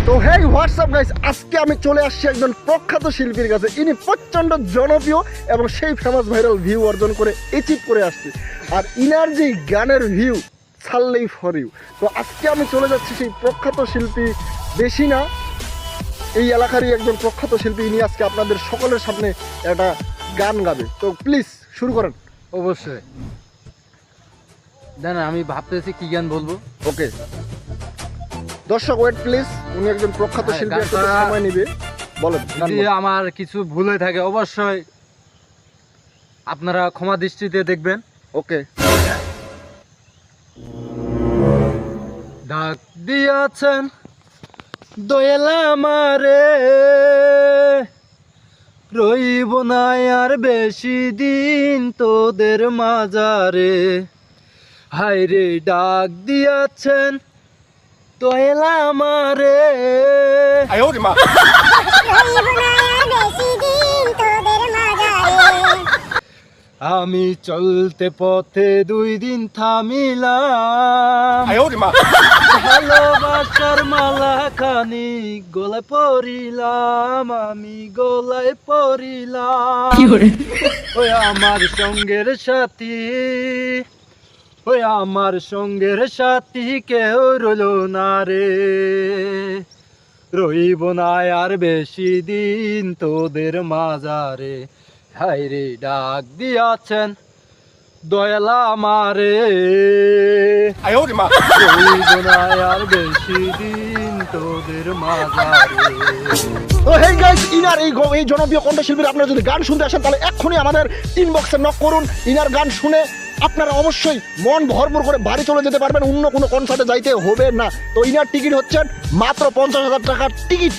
তো হেই WhatsApp guys, আজকে আমি চলে আসছি একজন প্রখ্যাত শিল্পীর কাছে। ইনি প্রচণ্ড জনপ্রিয় এবং সেই ফেমাস ভাইরাল ভিউ অর্জন করে অ্যাচিভ করে আসছে। আর ইনার যে গানের ভিউ ছাড়লেই ফর ইউ। তো আজকে আমি চলে যাচ্ছি সেই প্রখ্যাত শিল্পী, বেশি না এই এলাকারই একজন প্রখ্যাত শিল্পী। ইনি আজকে আপনাদের সকলের সামনে একটা গান গাবে। তো প্লিজ শুরু করেন। অবশ্যই দেন, আমি ভাবতেছি কি গান বলবো। ওকে দর্শক ওয়েট প্লিজ, উনি একজন প্রখ্যাত হ্যাঁ, শিল্পী, একটু গানটা- সময় নিবে। বলেন গান যদি বলেন। আমার কিছু ভুল হয়ে থাকে অবশ্যই আপনারা ক্ষমা দৃষ্টিতে দেখবেন। ওকে ডাক দিয়াছেন দয়াল আমারে, রইব না আর বেশি দিন তোদের মাজারে। হায় রে ডাক দিয়াছেন দয়াল আমারে, আমি চলতে পথে 2 দিন থামিলাম, ভালোবাসার মালা খানি গলায় পরিলাম, আমি গলায় পরিলাম। ওই আমার সঙ্গের সাথী, ওই আমার সঙ্গের সাথী কেউ রইল না রে, রইব না আর বেশি দিন তোদের মাজারে। হায় রে ডাক দিয়াছেন দয়াল আমারে, রইব না আর বেশি দিন তোদের মাজারে। তো হেই গাইস, ইনার এই জনপ্রিয় কণ্ঠশিল্পীর আপনারা যদি গান শুনতে আসেন তাহলে এক্ষুনি আমাদের ইনবক্সে নক করুন। ইনার গান শুনে আপনারা অবশ্যই মন ভরপুর করে বাড়ি চলে যেতে পারবেন, অন্য কোনো কনসার্টে যাইতে হবে না। তো ইনার টিকিট হচ্ছেন মাত্র 50,000 টাকার টিকিট।